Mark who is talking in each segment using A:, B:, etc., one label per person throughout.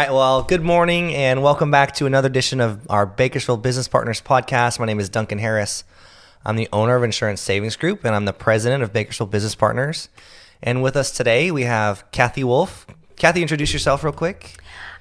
A: right. Well, good morning and welcome back to another edition of our Bakersfield Business Partners podcast. My name is Duncan Harris. I'm the owner of Insurance Savings Group and I'm the president of Bakersfield Business Partners. And with us today, we have Cathy Wolfe. Cathy, introduce yourself real quick.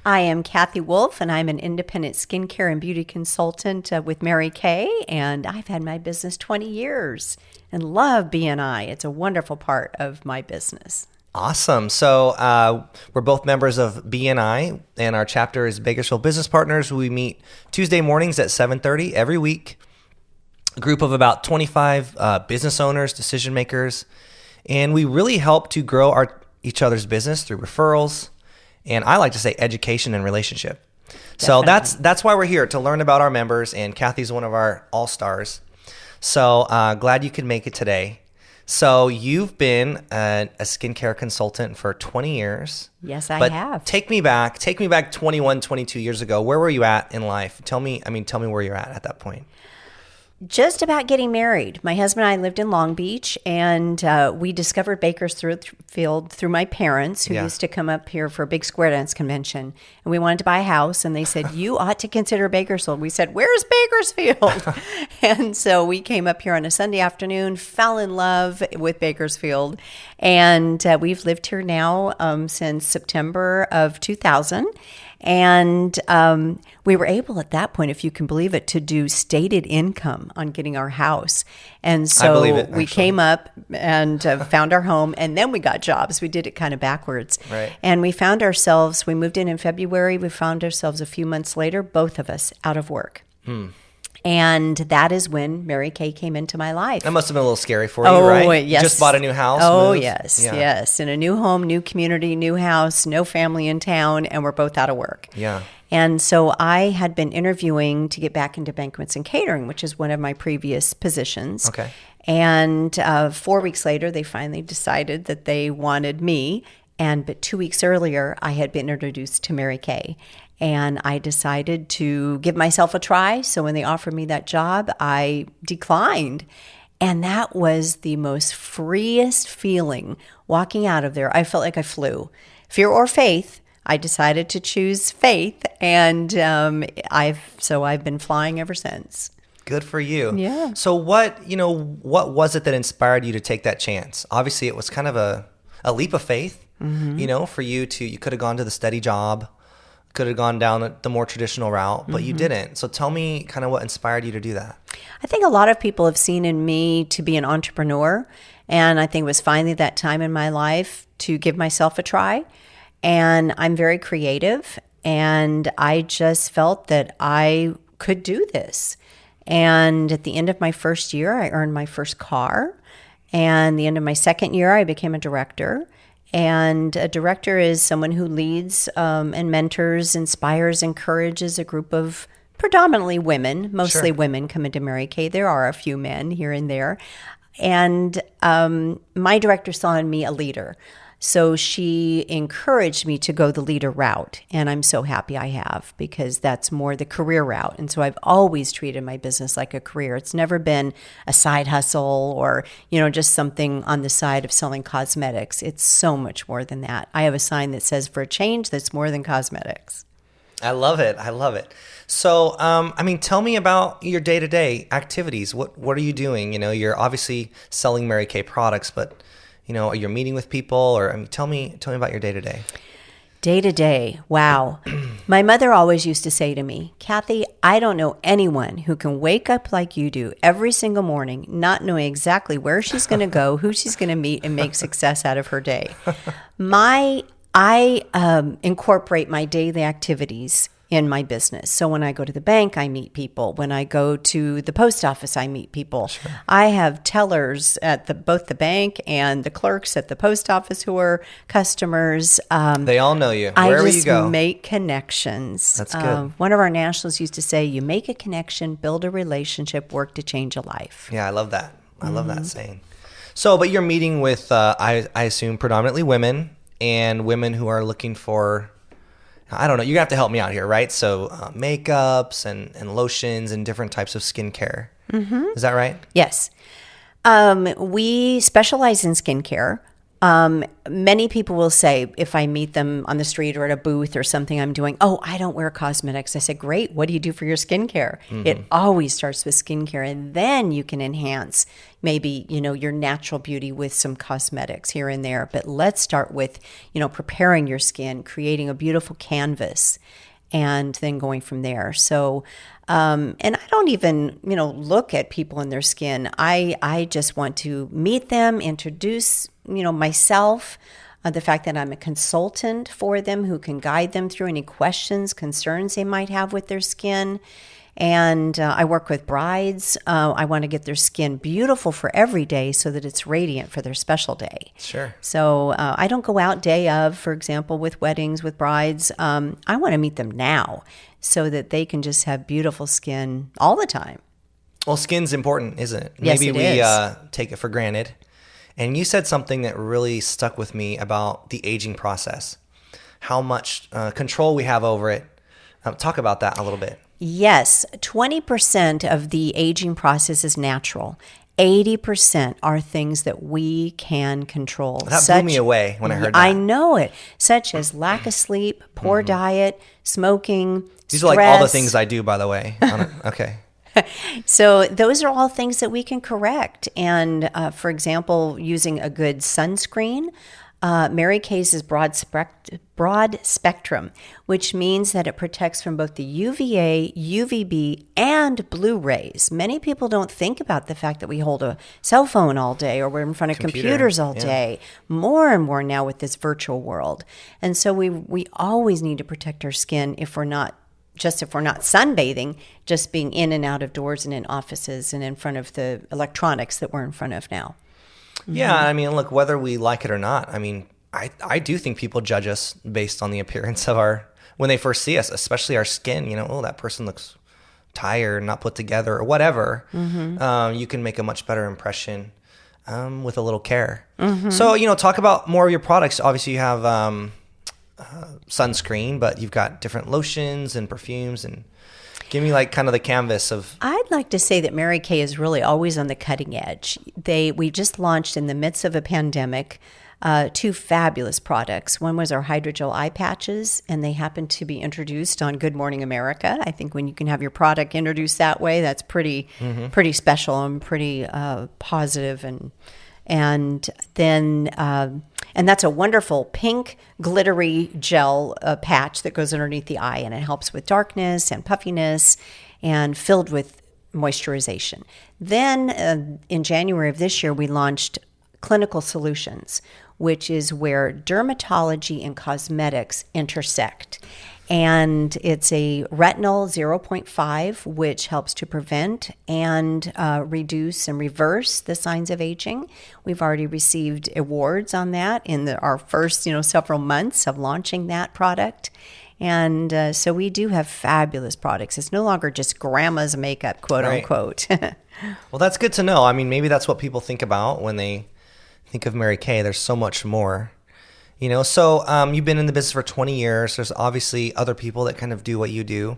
B: I am Cathy Wolfe, and I'm an independent skincare and beauty consultant with Mary Kay, and I've had my business 20 years and love BNI. It's a wonderful part of my business.
A: Awesome. So we're both members of BNI, and our chapter is Bakersfield Business Partners. We meet Tuesday mornings at 7:30 every week. A group of about 25 business owners, decision makers, and we really help to grow each other's business through referrals, and I like to say education and relationship. Definitely. So that's why we're here, to learn about our members, and Cathy's one of our all-stars. So glad you could make it today. So you've been a skincare consultant for 20 years.
B: Yes, I have.
A: Take me back 21, 22 years ago. Where were you at in life? Tell me where you're at that point.
B: Just about getting married. My husband and I lived in Long Beach, and we discovered Bakersfield through my parents, who used to come up here for a big square dance convention. And we wanted to buy a house, and they said, you ought to consider Bakersfield. We said, where's Bakersfield? And so we came up here on a Sunday afternoon, fell in love with Bakersfield, and we've lived here now since September of 2000. And we were able at that point, if you can believe it, to do stated income on getting our house. And so we came up and found our home, and then we got jobs. We did it kind of backwards.
A: Right.
B: And we moved in February. We found ourselves a few months later, both of us out of work. And that is when Mary Kay came into my life.
A: That must have been a little scary for you, right?
B: Yes.
A: You just bought a new house.
B: Moved. Yes. In a new home, new community, new house, no family in town, and we're both out of work.
A: Yeah.
B: And so I had been interviewing to get back into banquets and catering, which is one of my previous positions.
A: Okay.
B: And 4 weeks later, they finally decided that they wanted me. But 2 weeks earlier, I had been introduced to Mary Kay. And I decided to give myself a try. So when they offered me that job, I declined. And that was the most freest feeling walking out of there. I felt like I flew. Fear or faith, I decided to choose faith. And I've been flying ever since.
A: Good for you.
B: Yeah.
A: So what was it that inspired you to take that chance? Obviously, it was kind of a leap of faith, for you could have gone to the steady job, could have gone down the more traditional route, but you didn't. So tell me kind of what inspired you to do that.
B: I think a lot of people have seen in me to be an entrepreneur, and I think it was finally that time in my life to give myself a try. And I'm very creative, and I just felt that I could do this. And at the end of my first year, I earned my first car. And the end of my second year, I became a director. And a director is someone who leads and mentors, inspires, encourages a group of predominantly women. Mostly women come into Mary Kay. There are a few men here and there. And my director saw in me a leader. So she encouraged me to go the leader route. And I'm so happy I have, because that's more the career route. And so I've always treated my business like a career. It's never been a side hustle or, just something on the side of selling cosmetics. It's so much more than that. I have a sign that says, for a change, that's more than cosmetics.
A: I love it. So, tell me about your day-to-day activities. What are you doing? You're obviously selling Mary Kay products, but you're meeting with people, or tell me about your day-to-day.
B: Day-to-day, wow. My mother always used to say to me, Cathy, I don't know anyone who can wake up like you do every single morning, not knowing exactly where she's going to go, who she's going to meet, and make success out of her day. I incorporate my daily activities in my business. So when I go to the bank, I meet people. When I go to the post office, I meet people. Sure. I have tellers at both the bank and the clerks at the post office who are customers.
A: They all know you. Wherever you go.
B: I just make connections.
A: That's good.
B: One of our nationals used to say, you make a connection, build a relationship, work to change a life.
A: Yeah, I love that. I love that saying. So, but you're meeting with, I assume, predominantly women, and women who are looking for, I don't know, you're going to have to help me out here, right? So makeups and lotions and different types of skincare. Mm-hmm. Is that right?
B: Yes. We specialize in skincare. Many people will say, if I meet them on the street or at a booth or something I'm doing, oh, I don't wear cosmetics. I say, great. What do you do for your skincare? It always starts with skincare, and then you can enhance maybe, your natural beauty with some cosmetics here and there. But let's start with, preparing your skin, creating a beautiful canvas, and then going from there. So, and I don't even, look at people and their skin. I just want to meet them, introduce, myself, the fact that I'm a consultant for them who can guide them through any questions, concerns they might have with their skin. And I work with brides. I want to get their skin beautiful for every day so that it's radiant for their special day.
A: Sure.
B: So I don't go out day of, for example, with weddings, with brides. I want to meet them now so that they can just have beautiful skin all the time.
A: Well, skin's important, isn't it?
B: Yes,
A: Maybe
B: it
A: we
B: is.
A: Take it for granted. And you said something that really stuck with me about the aging process, how much control we have over it. Talk about that a little bit.
B: Yes, 20% of the aging process is natural. 80% are things that we can control.
A: That blew me away when I heard that.
B: I know it. Such as lack of sleep, poor diet, smoking,
A: These are like all the things I do, by the way. Okay.
B: So those are all things that we can correct. And for example, using a good sunscreen, Mary Kay's is broad spectrum, which means that it protects from both the UVA, UVB, and blue rays. Many people don't think about the fact that we hold a cell phone all day or we're in front of computers all day. More and more now with this virtual world. And so we always need to protect our skin if we're not sunbathing, just being in and out of doors and in offices and in front of the electronics that we're in front of now.
A: Yeah, I mean, look, whether we like it or not, I mean, I do think people judge us based on the appearance of when they first see us, especially our skin, oh, that person looks tired, not put together, or whatever. You can make a much better impression with a little care. So, talk about more of your products. Obviously, you have sunscreen, but you've got different lotions and perfumes, and give me like kind of the canvas of.
B: I'd like to say that Mary Kay is really always on the cutting edge. We just launched in the midst of a pandemic 2 fabulous products. One was our hydrogel eye patches, and they happened to be introduced on Good Morning America. I think when you can have your product introduced that way, that's pretty special and pretty positive. And then that's a wonderful pink glittery gel patch that goes underneath the eye, and it helps with darkness and puffiness and filled with moisturization. Then in January of this year, we launched Clinical Solutions, which is where dermatology and cosmetics intersect. And it's a retinol 0.5, which helps to prevent and reduce and reverse the signs of aging. We've already received awards on that in our first, several months of launching that product. And so we do have fabulous products. It's no longer just grandma's makeup, quote unquote.
A: Well, that's good to know. I mean, maybe that's what people think about when they think of Mary Kay. There's so much more. So you've been in the business for 20 years. There's obviously other people that kind of do what you do.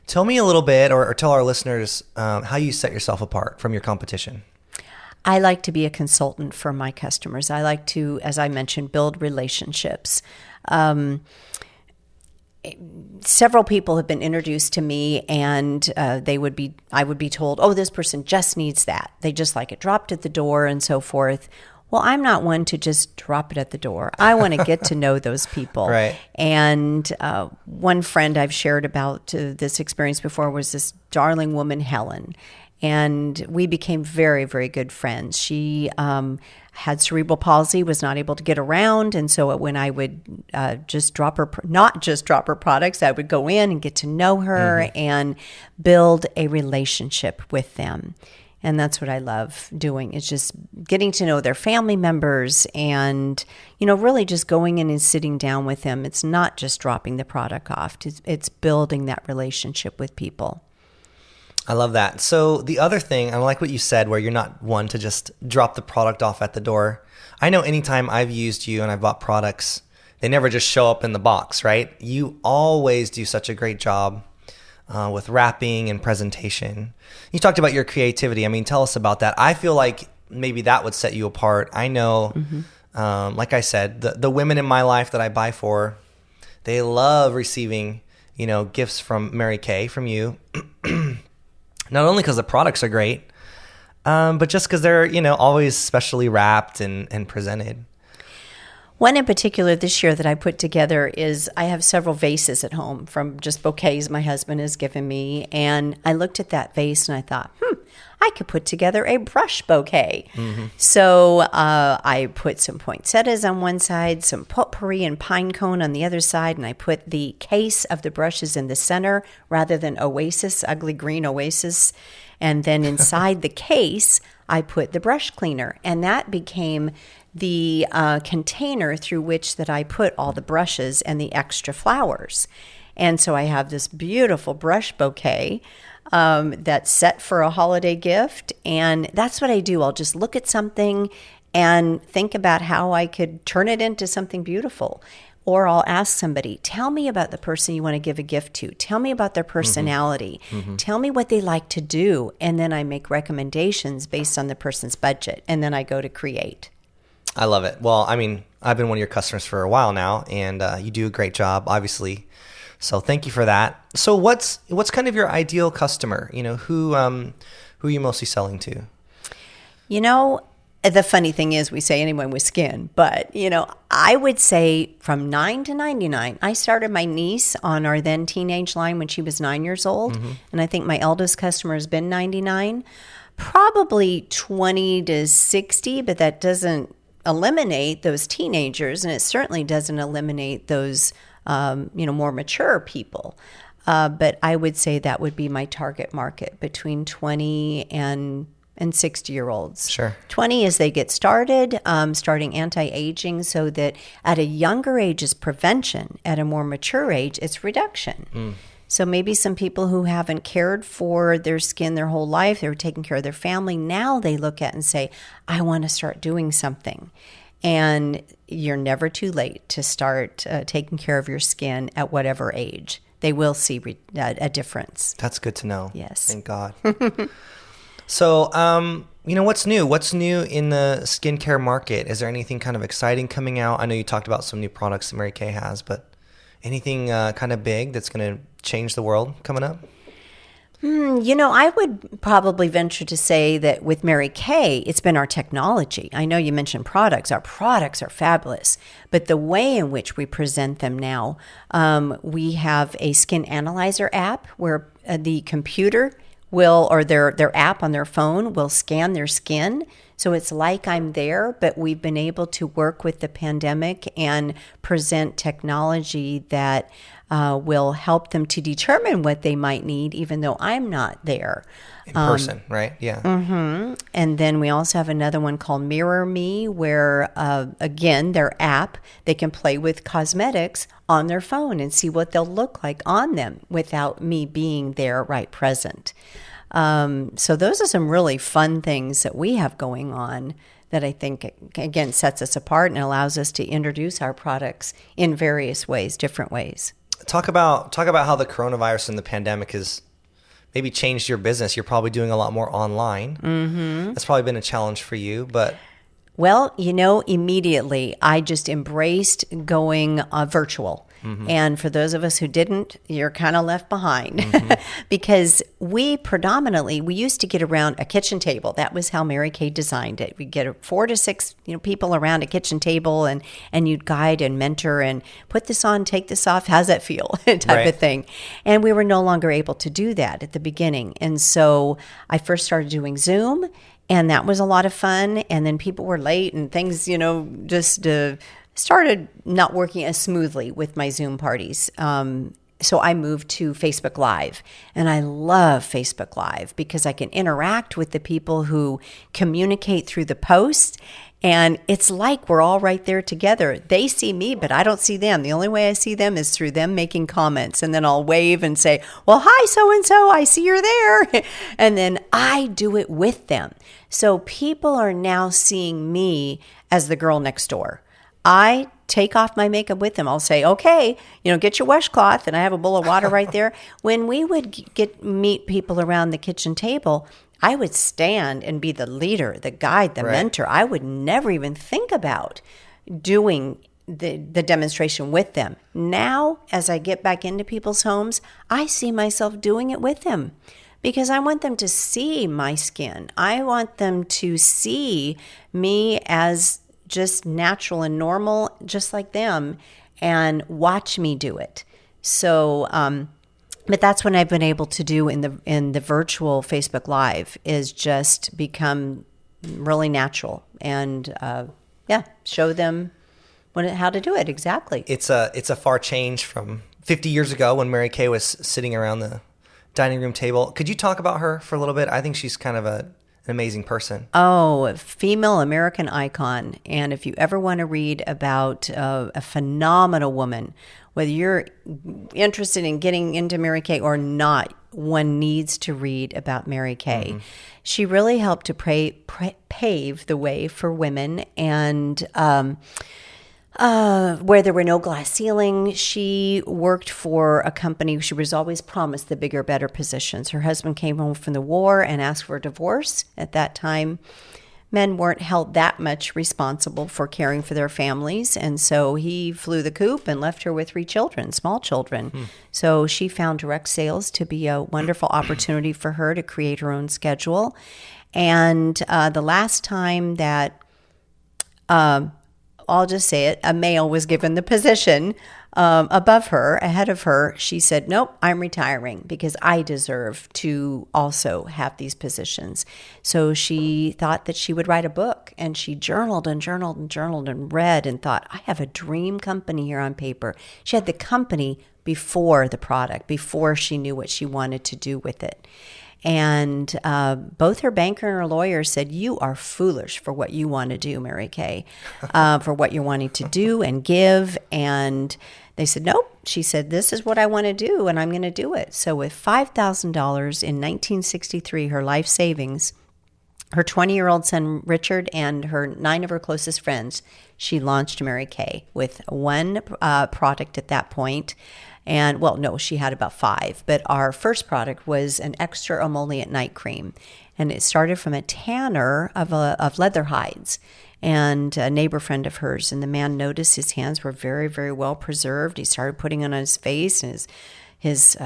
A: Tell me a little bit, or tell our listeners how you set yourself apart from your competition.
B: I like to be a consultant for my customers. I like to, as I mentioned, build relationships. Several people have been introduced to me, and I would be told, oh, this person just needs that. They just like it dropped at the door and so forth. Well, I'm not one to just drop it at the door. I want to get to know those people.
A: Right.
B: And one friend I've shared about this experience before was this darling woman, Helen. And we became very, very good friends. She had cerebral palsy, was not able to get around. And so when I would not just drop her products, I would go in and get to know her and build a relationship with them. And that's what I love doing. It's just getting to know their family members and, really just going in and sitting down with them. It's not just dropping the product off. It's building that relationship with people.
A: I love that. So the other thing, I like what you said, where you're not one to just drop the product off at the door. I know anytime I've used you and I've bought products, they never just show up in the box, right? You always do such a great job with wrapping and presentation. You talked about your creativity. I mean, tell us about that. I feel like maybe that would set you apart. I know Like I said, the women in my life that I buy for, they love receiving, gifts from Mary Kay, from you. Not only because the products are great, but just because they're, always specially wrapped and presented.
B: One in particular this year that I put together is I have several vases at home from just bouquets my husband has given me. And I looked at that vase and I thought, I could put together a brush bouquet. Mm-hmm. So I put some poinsettias on one side, some potpourri and pine cone on the other side, and I put the case of the brushes in the center rather than oasis, ugly green oasis. And then inside the case, I put the brush cleaner, and that became the container through which that I put all the brushes and the extra flowers. And so I have this beautiful brush bouquet that's set for a holiday gift. And that's what I do. I'll just look at something and think about how I could turn it into something beautiful. Or I'll ask somebody, tell me about the person you want to give a gift to. Tell me about their personality. Mm-hmm. Tell me what they like to do. And then I make recommendations based on the person's budget. And then I go to create.
A: I love it. Well, I mean, I've been one of your customers for a while now, and you do a great job, obviously. So thank you for that. So what's kind of your ideal customer? Who are you mostly selling to?
B: The funny thing is we say anyone with skin, but, I would say from 9 to 99. I started my niece on our then teenage line when she was 9 years old, mm-hmm. and I think my eldest customer has been 99. Probably 20 to 60, but that doesn't eliminate those teenagers, and it certainly doesn't eliminate those more mature people. But I would say that would be my target market, between 20 and 60-year-olds.
A: Sure.
B: 20 as they get started, starting anti-aging, so that at a younger age is prevention, at a more mature age it's reduction. Mm. So maybe some people who haven't cared for their skin their whole life, they were taking care of their family, now they look at and say, I want to start doing something. And you're never too late to start taking care of your skin at whatever age. They will see a difference.
A: That's good to know.
B: Yes.
A: Thank God. So, what's new? What's new in the skincare market? Is there anything kind of exciting coming out? I know you talked about some new products that Mary Kay has, but anything kind of big that's going to change the world coming up?
B: I would probably venture to say that with Mary Kay, it's been our technology. I know you mentioned products. Our products are fabulous, but the way in which we present them now, we have a skin analyzer app where the computer will, or their app on their phone will scan their skin. So it's like I'm there, but we've been able to work with the pandemic and present technology that will help them to determine what they might need, even though I'm not there.
A: In person, right? Yeah.
B: Mm-hmm. And then we also have another one called Mirror Me, where, again, their app, they can play with cosmetics on their phone and see what they'll look like on them without me being there right present. So those are some really fun things that we have going on that I think, again, sets us apart and allows us to introduce our products in various ways, different ways.
A: Talk about how the coronavirus and the pandemic has maybe changed your business. You're probably doing a lot more online. Mm-hmm. That's probably been a challenge for you, but...
B: Well, immediately I just embraced going virtual. Mm-hmm. And for those of us who didn't, you're kind of left behind. Mm-hmm. Because we used to get around a kitchen table. That was how Mary Kay designed it. We'd get 4 to 6 people around a kitchen table, and you'd guide and mentor and put this on, take this off, how's that feel type of thing. And we were no longer able to do that at the beginning. And so I first started doing Zoom, and that was a lot of fun. And then people were late and things, just started not working as smoothly with my Zoom parties. So I moved to Facebook Live, and I love Facebook Live because I can interact with the people who communicate through the post, and it's like we're all right there together. They see me, but I don't see them. The only way I see them is through them making comments, and then I'll wave and say, well, hi, so-and-so, I see you're there. And then I do it with them. So people are now seeing me as the girl next door. I take off my makeup with them. I'll say, okay, get your washcloth, and I have a bowl of water right there. When we would meet people around the kitchen table, I would stand and be the leader, the guide, the mentor. I would never even think about doing the demonstration with them. Now, as I get back into people's homes, I see myself doing it with them because I want them to see my skin. I want them to see me as just natural and normal, just like them, and watch me do it. So, but that's what I've been able to do in the virtual Facebook Live is just become really natural and show them how to do it exactly.
A: It's a far change from 50 years ago when Mary Kay was sitting around the dining room table. Could you talk about her for a little bit? I think she's kind of an amazing person.
B: Oh, a female American icon. And if you ever want to read about a phenomenal woman, whether you're interested in getting into Mary Kay or not, one needs to read about Mary Kay. Mm-hmm. She really helped to pave the way for women, and where there were no glass ceilings. She worked for a company. She was always promised the bigger, better positions. Her husband came home from the war and asked for a divorce. At that time, men weren't held that much responsible for caring for their families. And so he flew the coop and left her with 3 children, small children. So she found direct sales to be a wonderful opportunity for her to create her own schedule. And the last time that, I'll just say it, a male was given the position above her, ahead of her, she said, nope, I'm retiring because I deserve to also have these positions. So she thought that she would write a book, and she journaled and journaled and journaled and read and thought, I have a dream company here on paper. She had the company before the product, before she knew what she wanted to do with it. And both her banker and her lawyer said, you are foolish for what you want to do, Mary Kay, for what you're wanting to do and give. And they said, nope. She said, this is what I want to do, and I'm going to do it. So with $5,000 in 1963, her life savings, her 20-year-old son, Richard, and her 9 of her closest friends, she launched Mary Kay with one product at that point. And, well, no, she had about 5. But our first product was an extra emollient night cream. And it started from a tanner of leather hides and a neighbor friend of hers. And the man noticed his hands were very, very well preserved. He started putting it on his face, and his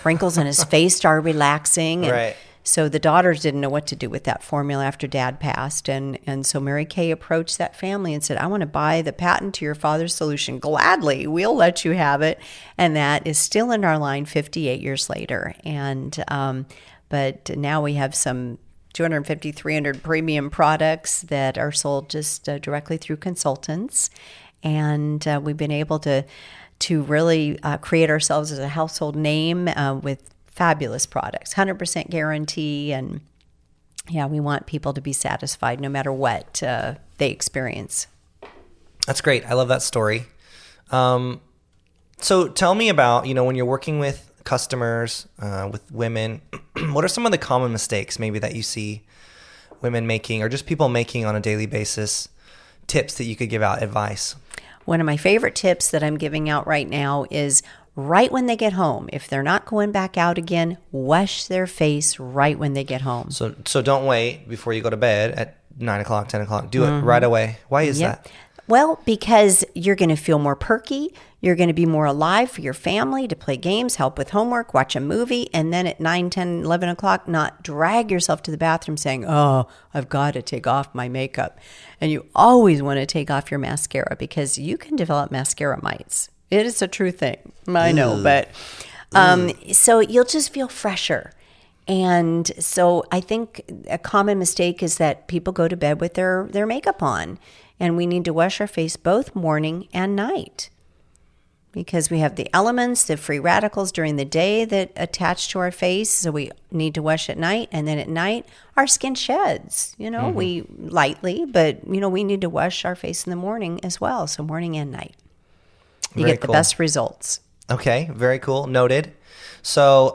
B: wrinkles on his face started relaxing. And
A: right.
B: So the daughters didn't know what to do with that formula after Dad passed. And so Mary Kay approached that family and said, I want to buy the patent to your father's solution. Gladly, we'll let you have it. And that is still in our line 58 years later. And but now we have some 250, 300 premium products that are sold just directly through consultants. And we've been able to really create ourselves as a household name with fabulous products, 100% guarantee. And yeah, we want people to be satisfied no matter what they experience.
A: That's great. I love that story. So tell me about, when you're working with customers, with women, what are some of the common mistakes maybe that you see women making or just people making on a daily basis, tips that you could give out, advice?
B: One of my favorite tips that I'm giving out right now is right when they get home, if they're not going back out again, wash their face right when they get home.
A: So don't wait before you go to bed at 9 o'clock, 10 o'clock. Do it right away. Why is that?
B: Well, because you're going to feel more perky. You're going to be more alive for your family to play games, help with homework, watch a movie, and then at 9, 10, 11 o'clock, not drag yourself to the bathroom saying, oh, I've got to take off my makeup. And you always want to take off your mascara because you can develop mascara mites. It is a true thing. I know, but so you'll just feel fresher. And so I think a common mistake is that people go to bed with their makeup on, and we need to wash our face both morning and night because we have the elements, the free radicals during the day that attach to our face. So we need to wash at night, and then at night our skin sheds, we lightly, but we need to wash our face in the morning as well. So morning and night. You get the best results.
A: Okay, very cool. Noted. So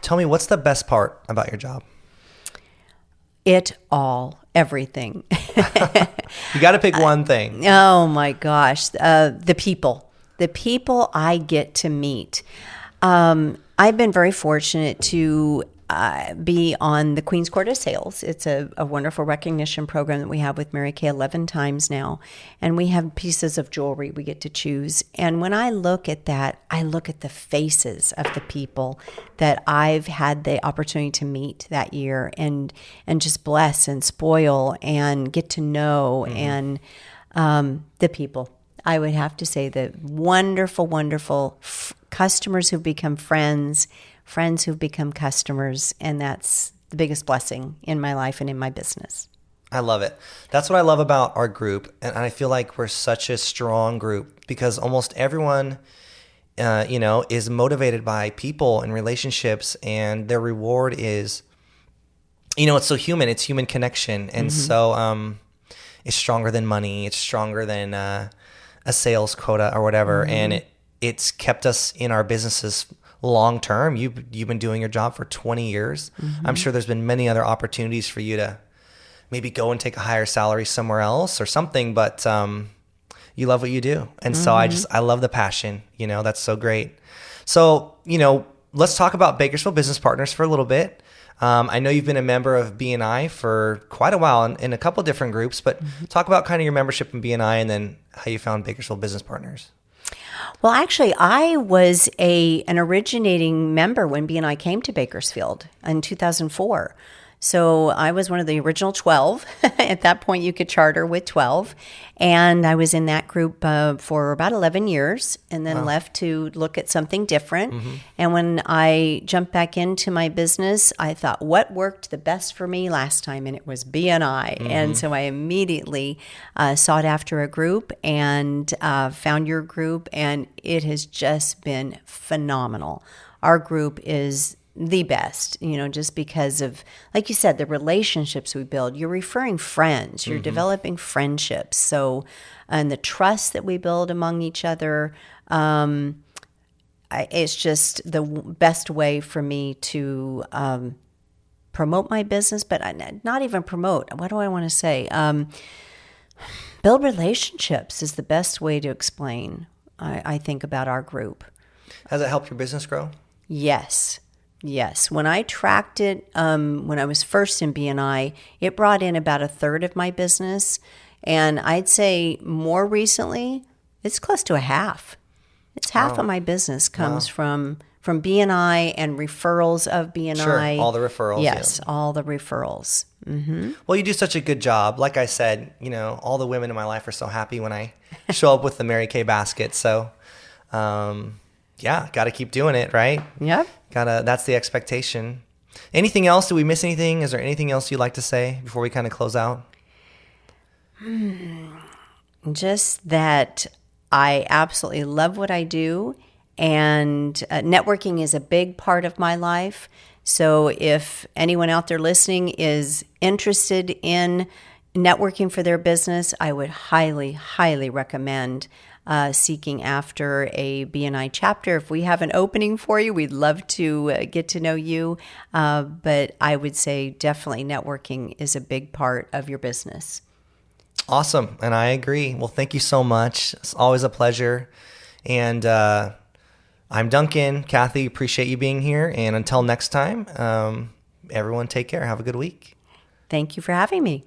A: tell me, what's the best part about your job?
B: Everything.
A: You got to pick one thing.
B: Oh my gosh. The people I get to meet. I've been very fortunate to be on the Queen's Court of Sales. It's a wonderful recognition program that we have with Mary Kay 11 times now. And we have pieces of jewelry we get to choose. And when I look at that, I look at the faces of the people that I've had the opportunity to meet that year and just bless and spoil and get to know. And the people, I would have to say, the wonderful, wonderful customers who've become friends who've become customers, and that's the biggest blessing in my life and in my business.
A: I love it. That's what I love about our group, and I feel like we're such a strong group because almost everyone, is motivated by people and relationships, and their reward is, it's so human. It's human connection, and so it's stronger than money. It's stronger than a sales quota or whatever, and it's kept us in our businesses long term. You've been doing your job for 20 years. I'm sure there's been many other opportunities for you to maybe go and take a higher salary somewhere else or something, but you love what you do. And so I love the passion, that's so great. So, let's talk about Bakersfield Business Partners for a little bit. I know you've been a member of BNI for quite a while in a couple different groups, but talk about kind of your membership in BNI and then how you found Bakersfield Business Partners.
B: Well, actually, I was an originating member when B&I came to Bakersfield in 2004. So I was one of the original 12. At that point, you could charter with 12. And I was in that group for about 11 years and then left to look at something different. And when I jumped back into my business, I thought, what worked the best for me last time? And it was BNI. And so I immediately sought after a group and found your group. And it has just been phenomenal. Our group is the best, just because of, like you said, the relationships we build. You're referring friends, you're developing friendships. So, and the trust that we build among each other, it's just the best way for me to promote my business, but not even promote. What do I want to say? Build relationships is the best way to explain, I think, about our group.
A: Has it helped your business grow?
B: Yes. When I tracked it, when I was first in BNI, it brought in about a third of my business. And I'd say more recently, it's close to a half. It's half of my business comes from BNI and referrals of BNI.
A: Sure, all the referrals.
B: Yes, all the referrals.
A: Well, you do such a good job. Like I said, all the women in my life are so happy when I show up with the Mary Kay basket. So, got to keep doing it, right?
B: Yep.
A: That's the expectation. Anything else? Did we miss anything? Is there anything else you'd like to say before we kind of close out?
B: Just that I absolutely love what I do, and networking is a big part of my life. So if anyone out there listening is interested in networking for their business, I would highly, highly recommend seeking after a BNI chapter. If we have an opening for you, we'd love to get to know you. But I would say definitely networking is a big part of your business.
A: Awesome. And I agree. Well, thank you so much. It's always a pleasure. And I'm Duncan. Cathy, appreciate you being here. And until next time, everyone take care. Have a good week.
B: Thank you for having me.